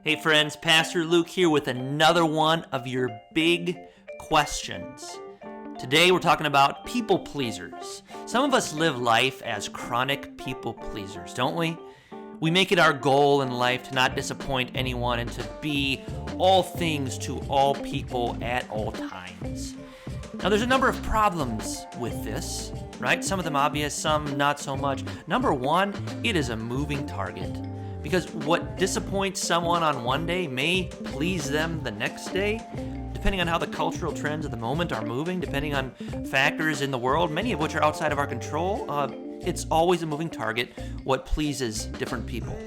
Hey friends, Pastor Luke here with another one of your big questions. Today we're talking about people pleasers. Some of us live life as chronic people pleasers, don't we? We make it our goal in life to not disappoint anyone and to be all things to all people at all times. Now there's a number of problems with this, right? Some of them obvious, some not so much. Number one, it is a moving target. Because what disappoints someone on one day may please them the next day, depending on how the cultural trends of the moment are moving, depending on factors in the world, many of which are outside of our control. It's always a moving target what pleases different people.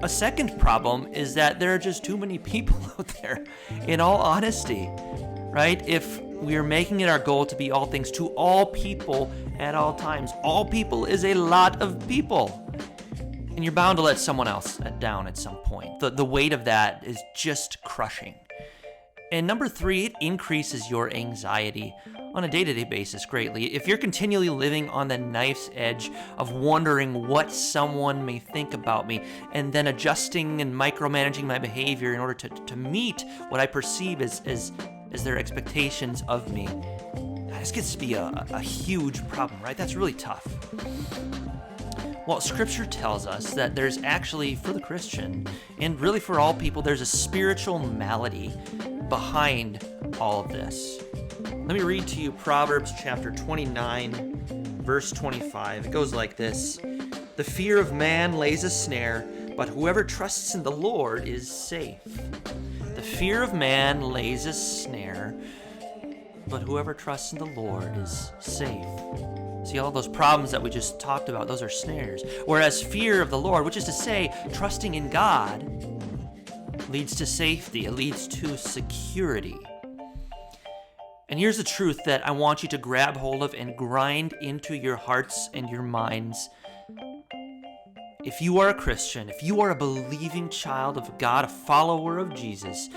A second problem is that there are just too many people out there, in all honesty, right? If we're making it our goal to be all things to all people at all times, all people is a lot of people. And you're bound to let someone else down at some point. The weight of that is just crushing. And number three, it increases your anxiety on a day-to-day basis greatly. If you're continually living on the knife's edge of wondering what someone may think about me and then adjusting and micromanaging my behavior in order to meet what I perceive as their expectations of me, this gets to be a huge problem, right? That's really tough. Well, Scripture tells us that there's actually, for the Christian, and really for all people, there's a spiritual malady behind all of this. Let me read to you Proverbs chapter 29, verse 25. It goes like this: "The fear of man lays a snare, but whoever trusts in the Lord is safe." The fear of man lays a snare, but whoever trusts in the Lord is safe. See, all those problems that we just talked about, those are snares. Whereas fear of the Lord, which is to say, trusting in God, leads to safety. It leads to security. And here's the truth that I want you to grab hold of and grind into your hearts and your minds. If you are a Christian, if you are a believing child of God, a follower of Jesus,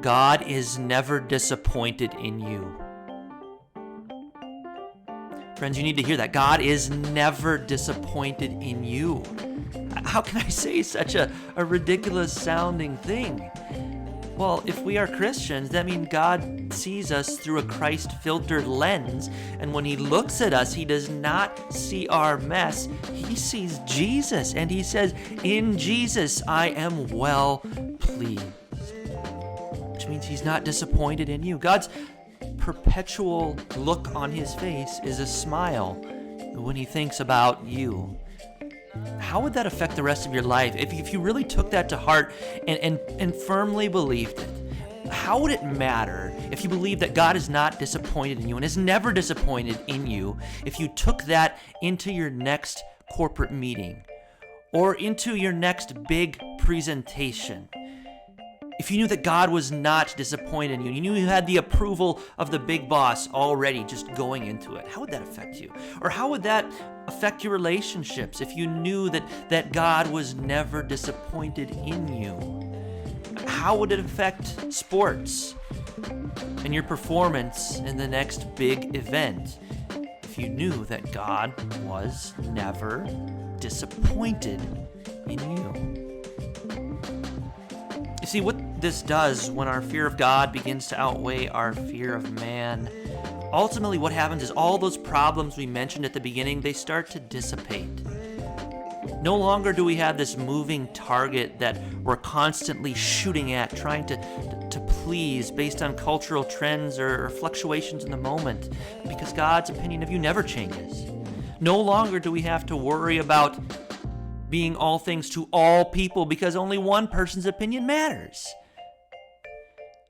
God is never disappointed in you. Friends, you need to hear that. God is never disappointed in you. How can I say such a ridiculous sounding thing? Well, if we are Christians, that means God sees us through a Christ-filtered lens, and when He looks at us, He does not see our mess. He sees Jesus, and He says, "In Jesus I am well pleased," which means He's not disappointed in you. God's perpetual look on His face is a smile when He thinks about you. How would that affect the rest of your life if you really took that to heart and firmly believed it? How would it matter if you believe that God is not disappointed in you and is never disappointed in you if you took that into your next corporate meeting or into your next big presentation? If you knew that God was not disappointed in you, you knew you had the approval of the big boss already just going into it, how would that affect you? Or how would that affect your relationships if you knew that God was never disappointed in you? How would it affect sports and your performance in the next big event if you knew that God was never disappointed in you? You see, what this does when our fear of God begins to outweigh our fear of man, ultimately what happens is all those problems we mentioned at the beginning, they start to dissipate. No longer do we have this moving target that we're constantly shooting at, trying to please based on cultural trends or fluctuations in the moment, because God's opinion of you never changes. No longer do we have to worry about being all things to all people because only one person's opinion matters.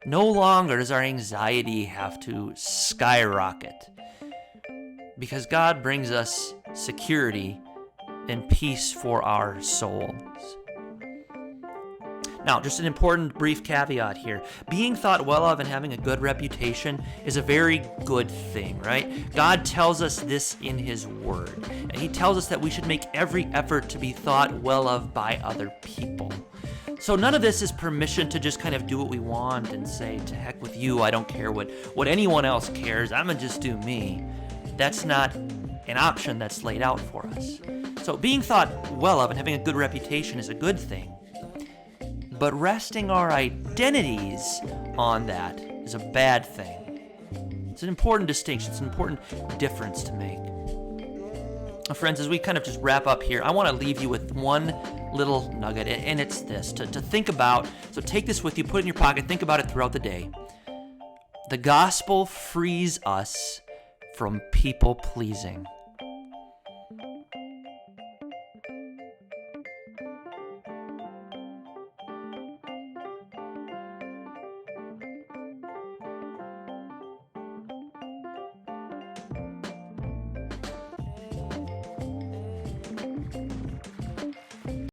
No longer does our anxiety have to skyrocket because God brings us security and peace for our souls. Now, just an important brief caveat here. Being thought well of and having a good reputation is a very good thing, right? God tells us this in His Word. And He tells us that we should make every effort to be thought well of by other people. So none of this is permission to just kind of do what we want and say, to heck with you, I don't care what anyone else cares, I'm gonna just do me. That's not an option that's laid out for us. So being thought well of and having a good reputation is a good thing. but resting our identities on that is a bad thing. It's an important distinction. It's an important difference to make. Friends, as we kind of just wrap up here, I want to leave you with one little nugget, and it's this, to think about. So take this with you, put it in your pocket, think about it throughout the day. The gospel frees us from people pleasing.